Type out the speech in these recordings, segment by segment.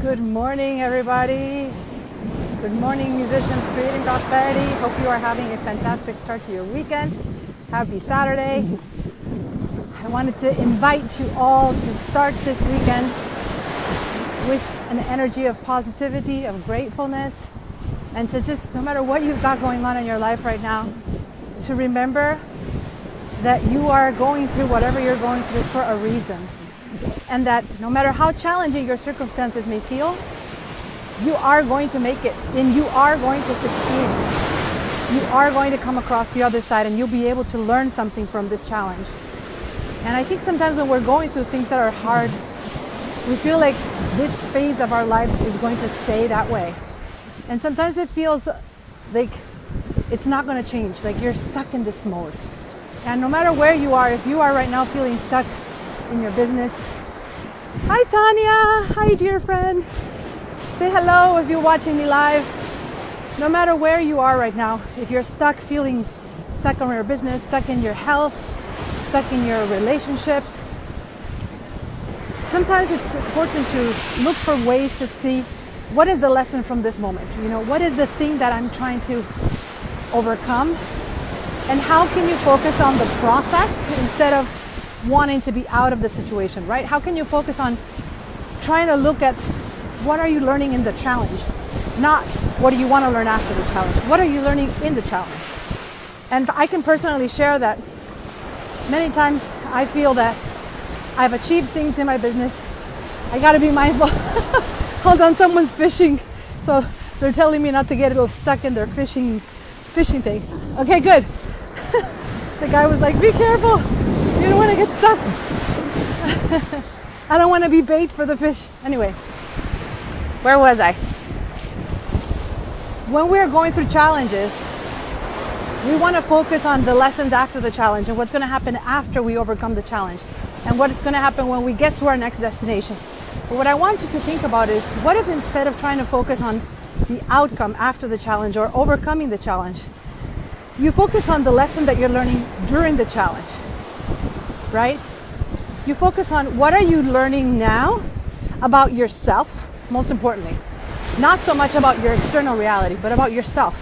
Good morning, everybody. Good morning, musicians creating prosperity. Hope you are having a fantastic start to your weekend. Happy Saturday. I wanted to invite you all to start this weekend with an energy of positivity, of gratefulness, and to just, no matter what you've got going on in your life right now, to remember that you are going through whatever you're going through for a reason. And that no matter how challenging your circumstances may feel, you are going to make it and you are going to succeed. You are going to come across the other side and you'll be able to learn something from this challenge. And I think sometimes when we're going through things that are hard, we feel like this phase of our lives is going to stay that way. And sometimes it feels like it's not going to change, like you're stuck in this mode. And no matter where you are, if you are right now feeling stuck in your business, hi Tanya, hi dear friend, say hello if you're watching me live. No matter where you are right now, if you're feeling stuck in your business, stuck in your health, stuck in your relationships, sometimes it's important to look for ways to see what is the lesson from this moment. You know, what is the thing that I'm trying to overcome, and how can you focus on the process instead of wanting to be out of the situation, right? How can you focus on trying to look at what are you learning in the challenge, not what do you want to learn after the challenge? What are you learning in the challenge? And I can personally share that many times I feel that I've achieved things in my business. I got to be mindful. Hold on, someone's fishing, so they're telling me not to get stuck in their fishing thing. Okay, good. The guy was like, be careful. You don't want to get stuck. I don't want to be bait for the fish. Anyway, where was I? When we're going through challenges, we want to focus on the lessons after the challenge and what's going to happen after we overcome the challenge and what's going to happen when we get to our next destination. But what I want you to think about is, what if instead of trying to focus on the outcome after the challenge or overcoming the challenge, you focus on the lesson that you're learning during the challenge, right? You focus on what are you learning now about yourself, most importantly. Not so much about your external reality, but about yourself,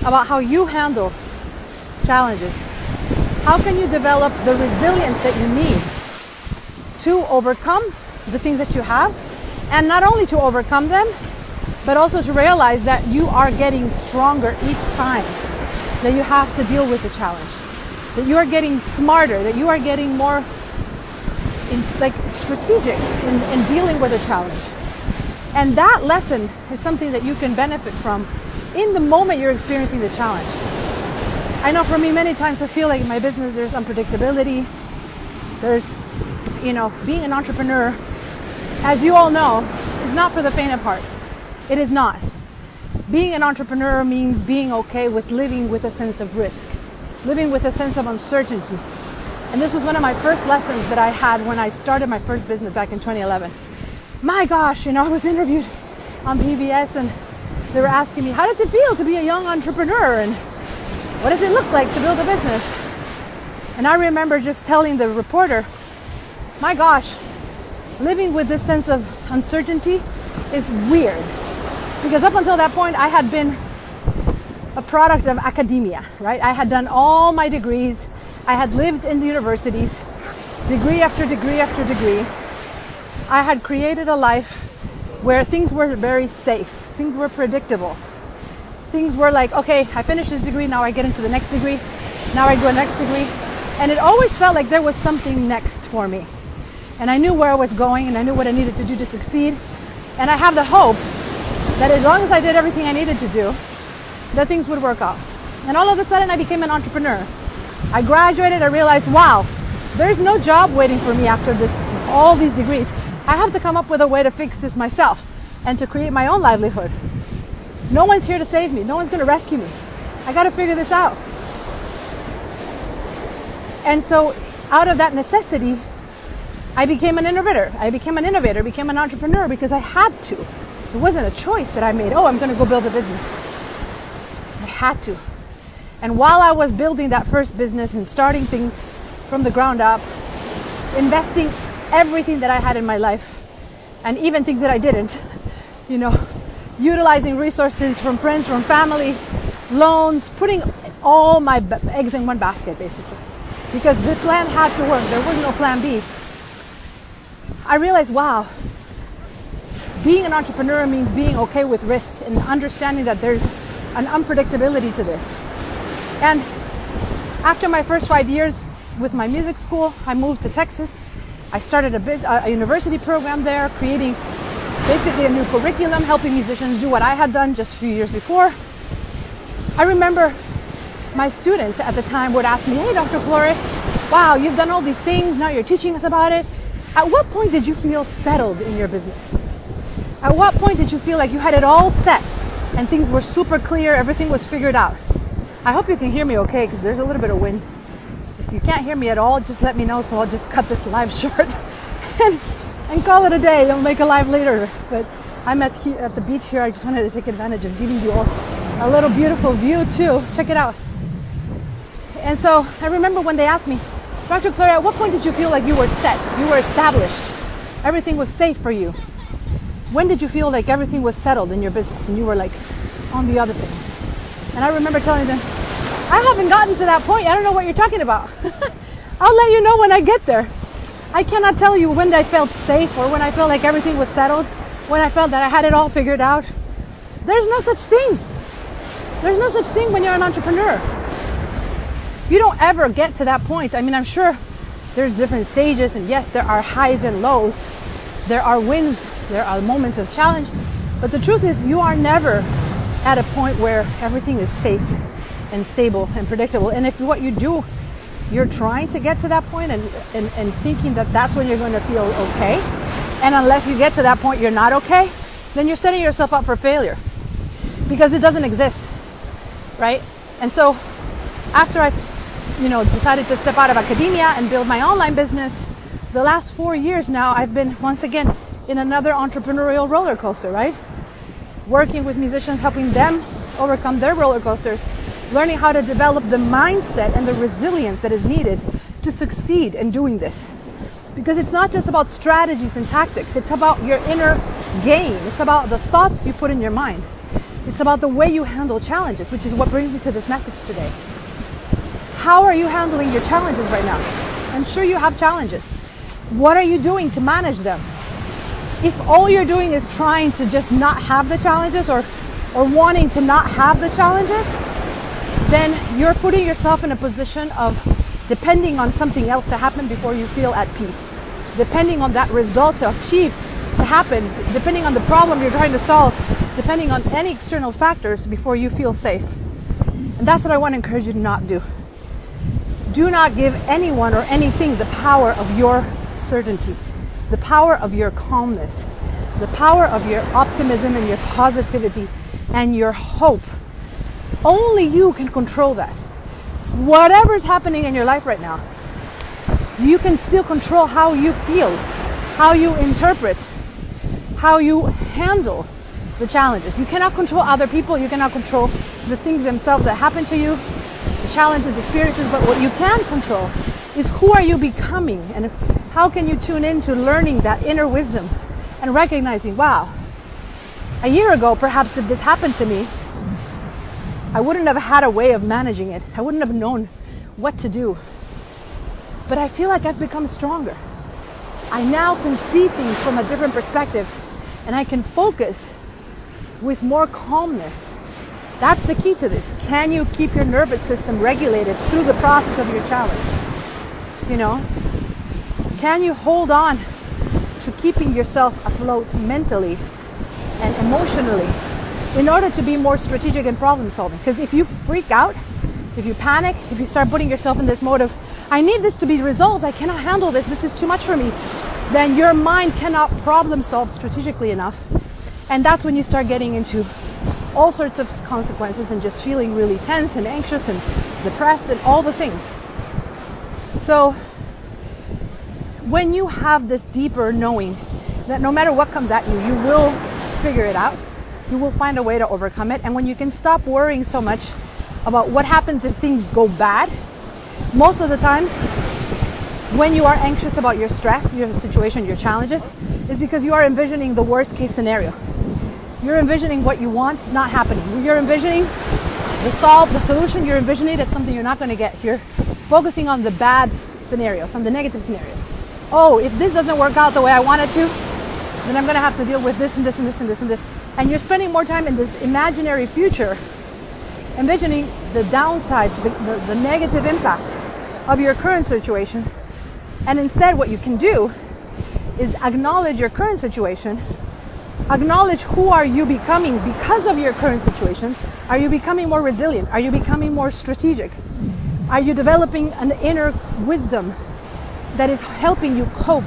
about how you handle challenges. How can you develop the resilience that you need to overcome the things that you have, and not only to overcome them, but also to realize that you are getting stronger each time that you have to deal with the challenge, that you are getting smarter, that you are getting more strategic in dealing with a challenge. And that lesson is something that you can benefit from in the moment you're experiencing the challenge. I know for me, many times I feel like in my business there's unpredictability. There's, being an entrepreneur, as you all know, is not for the faint of heart. It is not. Being an entrepreneur means being okay with living with a sense of risk, living with a sense of uncertainty. And this was one of my first lessons that I had when I started my first business back in 2011. My gosh, I was interviewed on PBS and they were asking me, how does it feel to be a young entrepreneur? And what does it look like to build a business? And I remember just telling the reporter, my gosh, living with this sense of uncertainty is weird. Because up until that point, I had been a product of academia, right? I had done all my degrees. I had lived in the universities, degree after degree after degree. I had created a life where things were very safe. Things were predictable. Things were like, okay, I finished this degree, now I get into the next degree. Now I go to the next degree. And it always felt like there was something next for me. And I knew where I was going and I knew what I needed to do to succeed. And I have the hope that as long as I did everything I needed to do, that things would work out. And all of a sudden I became an entrepreneur. I graduated, I realized, wow, there's no job waiting for me after all these degrees. I have to come up with a way to fix this myself and to create my own livelihood. No one's here to save me. No one's going to rescue me. I got to figure this out. And so out of that necessity, I became an innovator. I became an entrepreneur because I had to. It wasn't a choice that I made. Oh, I'm going to go build a business. I had to. And while I was building that first business and starting things from the ground up, investing everything that I had in my life, and even things that I didn't, you know, utilizing resources from friends, from family, loans, putting all my eggs in one basket, basically, because the plan had to work. There was no plan B. I realized, wow, being an entrepreneur means being okay with risk and understanding that there's an unpredictability to this. And after my first 5 years with my music school, I moved to Texas. I started a university program there, creating basically a new curriculum, helping musicians do what I had done just a few years before. I remember my students at the time would ask me, hey, Dr. Flore, wow, you've done all these things, now you're teaching us about it. At what point did you feel settled in your business? At what point did you feel like you had it all set and things were super clear, everything was figured out? I hope you can hear me okay, because there's a little bit of wind. If you can't hear me at all, just let me know, so I'll just cut this live short and call it a day. I'll make a live later. But I'm at the beach here. I just wanted to take advantage of giving you all a little beautiful view too. Check it out. And so I remember when they asked me, Dr. Flore, at what point did you feel like you were set, you were established, everything was safe for you? When did you feel like everything was settled in your business and you were like on the other things? And I remember telling them, I haven't gotten to that point. I don't know what you're talking about. I'll let you know when I get there. I cannot tell you when I felt safe or when I felt like everything was settled, when I felt that I had it all figured out. There's no such thing. There's no such thing when you're an entrepreneur. You don't ever get to that point. I mean, I'm sure there's different stages, and yes, there are highs and lows. There are wins, there are moments of challenge, but the truth is you are never at a point where everything is safe and stable and predictable. And if what you do, you're trying to get to that point and thinking that that's when you're going to feel okay, and unless you get to that point you're not okay, then you're setting yourself up for failure, because it doesn't exist, right? And so after I decided to step out of academia and build my online business, the last 4 years now, I've been once again in another entrepreneurial roller coaster, right? Working with musicians, helping them overcome their roller coasters, learning how to develop the mindset and the resilience that is needed to succeed in doing this. Because it's not just about strategies and tactics, it's about your inner game. It's about the thoughts you put in your mind. It's about the way you handle challenges, which is what brings me to this message today. How are you handling your challenges right now? I'm sure you have challenges. What are you doing to manage them? If all you're doing is trying to just not have the challenges or wanting to not have the challenges, then you're putting yourself in a position of depending on something else to happen before you feel at peace. Depending on that result to achieve, to happen, depending on the problem you're trying to solve, depending on any external factors before you feel safe. And that's what I want to encourage you to not do. Do not give anyone or anything the power of your certainty, the power of your calmness, the power of your optimism and your positivity and your hope. Only you can control that. Whatever's happening in your life right now, you can still control how you feel, how you interpret, how you handle the challenges. You cannot control other people. You cannot control the things themselves that happen to you, the challenges, experiences, but what you can control is who are you becoming, and how can you tune into learning that inner wisdom and recognizing, wow, a year ago, perhaps if this happened to me, I wouldn't have had a way of managing it. I wouldn't have known what to do. But I feel like I've become stronger. I now can see things from a different perspective, and I can focus with more calmness. That's the key to this. Can you keep your nervous system regulated through the process of your challenge? Can you hold on to keeping yourself afloat mentally and emotionally in order to be more strategic in problem solving? Because if you freak out, if you panic, if you start putting yourself in this mode of, I need this to be resolved, I cannot handle this is too much for me, then your mind cannot problem solve strategically enough. And that's when you start getting into all sorts of consequences and just feeling really tense and anxious and depressed and all the things. So when you have this deeper knowing that no matter what comes at you, you will figure it out, you will find a way to overcome it, and when you can stop worrying so much about what happens if things go bad, most of the times when you are anxious about your stress, your situation, your challenges, is because you are envisioning the worst case scenario. You're envisioning what you want not happening. You're envisioning the solution, you're envisioning it as something you're not going to get. You're focusing on the bad scenarios, on the negative scenarios. Oh, if this doesn't work out the way I want it to, then I'm going to have to deal with this and this and this and this and this. And you're spending more time in this imaginary future, envisioning the downside, the negative impact of your current situation. And instead, what you can do is acknowledge your current situation, acknowledge who are you becoming because of your current situation. Are you becoming more resilient? Are you becoming more strategic? Are you developing an inner wisdom that is helping you cope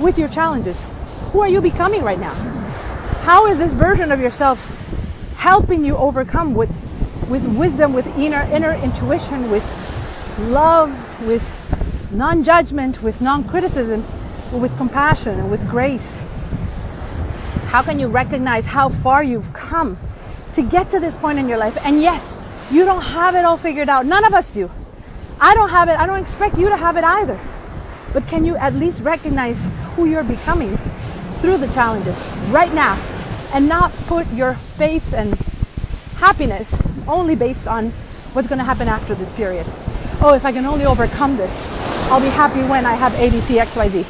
with your challenges? Who are you becoming right now? How is this version of yourself helping you overcome with wisdom, with inner intuition, with love, with non-judgment, with non-criticism, with compassion and with grace? How can you recognize how far you've come to get to this point in your life? And yes, you don't have it all figured out. None of us do. I don't have it. I don't expect you to have it either. But can you at least recognize who you're becoming through the challenges right now, and not put your faith and happiness only based on what's going to happen after this period? Oh, if I can only overcome this, I'll be happy when I have ABC, XYZ.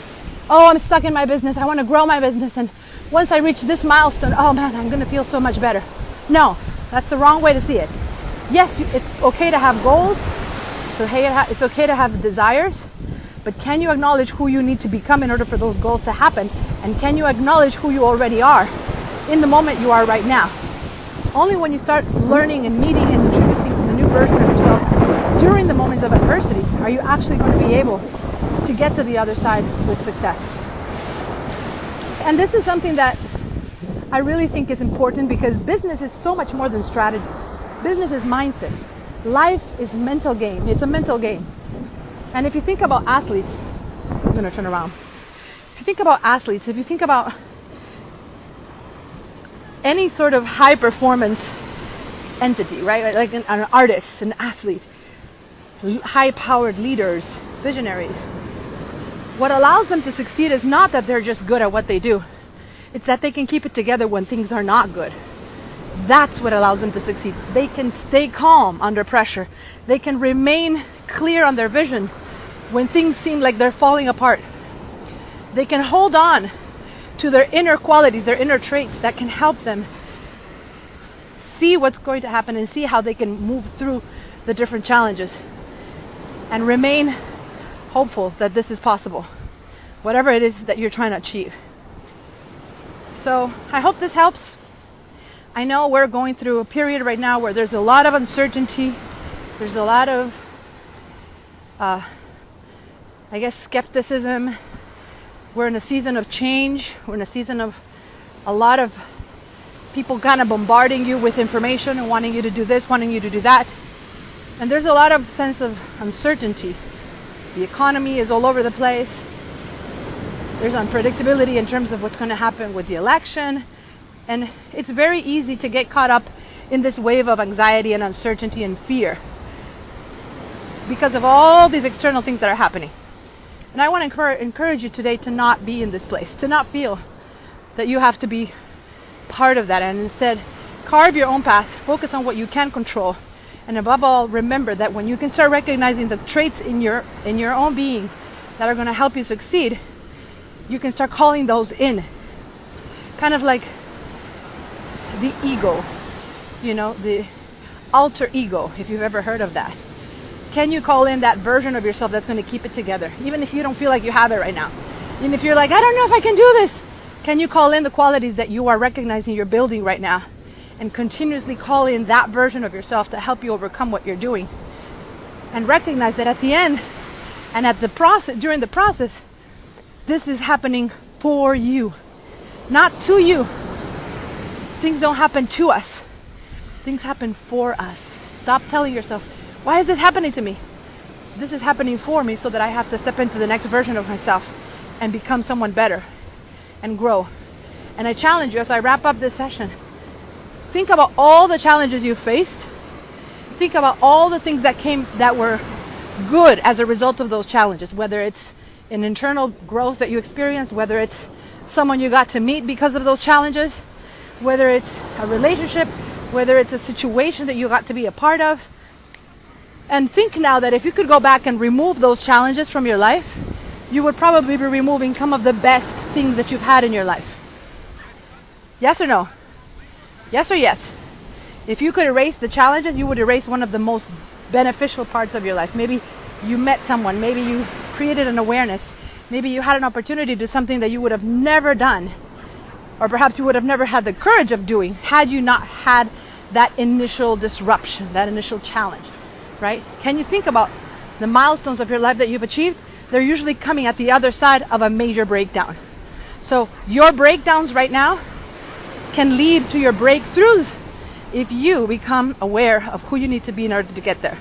Oh, I'm stuck in my business. I want to grow my business. And once I reach this milestone, oh man, I'm going to feel so much better. No, that's the wrong way to see it. Yes, it's okay to have goals. It's okay to have desires. But can you acknowledge who you need to become in order for those goals to happen? And can you acknowledge who you already are in the moment you are right now? Only when you start learning and meeting and introducing a new version of yourself during the moments of adversity are you actually going to be able to get to the other side with success. And this is something that I really think is important, because business is so much more than strategies. Business is mindset. Life is mental game. It's a mental game. And if you think about athletes, I'm going to turn around. If you think about athletes, if you think about any sort of high performance entity, right? Like an artist, an athlete, high powered leaders, visionaries. What allows them to succeed is not that they're just good at what they do. It's that they can keep it together when things are not good. That's what allows them to succeed. They can stay calm under pressure. They can remain clear on their vision when things seem like they're falling apart. They can hold on to their inner qualities, their inner traits that can help them see what's going to happen and see how they can move through the different challenges and remain hopeful that this is possible, whatever it is that you're trying to achieve. So I hope this helps. I know we're going through a period right now where there's a lot of uncertainty. There's a lot of, skepticism. We're in a season of change. We're in a season of a lot of people kind of bombarding you with information and wanting you to do this, wanting you to do that. And there's a lot of sense of uncertainty. The economy is all over the place. There's unpredictability in terms of what's going to happen with the election. And it's very easy to get caught up in this wave of anxiety and uncertainty and fear because of all these external things that are happening. And I want to encourage you today to not be in this place, to not feel that you have to be part of that, and instead carve your own path, focus on what you can control, and above all, remember that when you can start recognizing the traits in your own being that are going to help you succeed, you can start calling those in. Kind of like the ego, the alter ego, if you've ever heard of that. Can you call in that version of yourself that's going to keep it together, even if you don't feel like you have it right now? Even if you're like, I don't know if I can do this. Can you call in the qualities that you are recognizing you're building right now, and continuously call in that version of yourself to help you overcome what you're doing? And recognize that at the end and at the process, during the process, this is happening for you, not to you. Things don't happen to us. Things happen for us. Stop telling yourself, why is this happening to me? This is happening for me so that I have to step into the next version of myself and become someone better and grow. And I challenge you as I wrap up this session, think about all the challenges you faced. Think about all the things that were good as a result of those challenges, whether it's an internal growth that you experienced, whether it's someone you got to meet because of those challenges, whether it's a relationship, whether it's a situation that you got to be a part of. And think now that if you could go back and remove those challenges from your life, you would probably be removing some of the best things that you've had in your life. Yes or no? Yes or yes? If you could erase the challenges, you would erase one of the most beneficial parts of your life. Maybe you met someone, maybe you created an awareness, maybe you had an opportunity to do something that you would have never done, or perhaps you would have never had the courage of doing had you not had that initial disruption, that initial challenge, right? Can you think about the milestones of your life that you've achieved? They're usually coming at the other side of a major breakdown. So your breakdowns right now can lead to your breakthroughs if you become aware of who you need to be in order to get there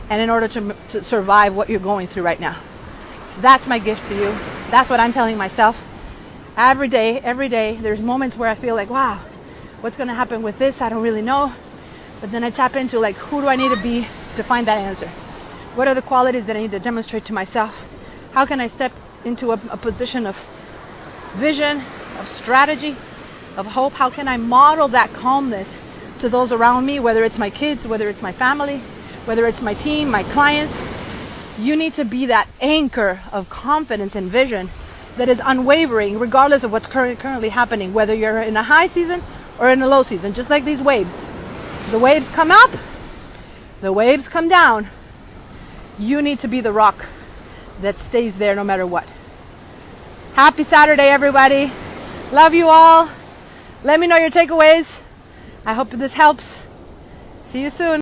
and in order to survive what you're going through right now. That's my gift to you. That's what I'm telling myself. Every day, there's moments where I feel like, wow, what's going to happen with this? I don't really know. But then I tap into like, who do I need to be to find that answer? What are the qualities that I need to demonstrate to myself? How can I step into a position of vision, of strategy, of hope? How can I model that calmness to those around me, whether it's my kids, whether it's my family, whether it's my team, my clients? You need to be that anchor of confidence and vision that is unwavering regardless of what's currently happening, whether you're in a high season or in a low season. Just like these waves. The waves come up, the waves come down. You need to be the rock that stays there no matter what. Happy Saturday, everybody. Love you all. Let me know your takeaways. I hope this helps. See you soon.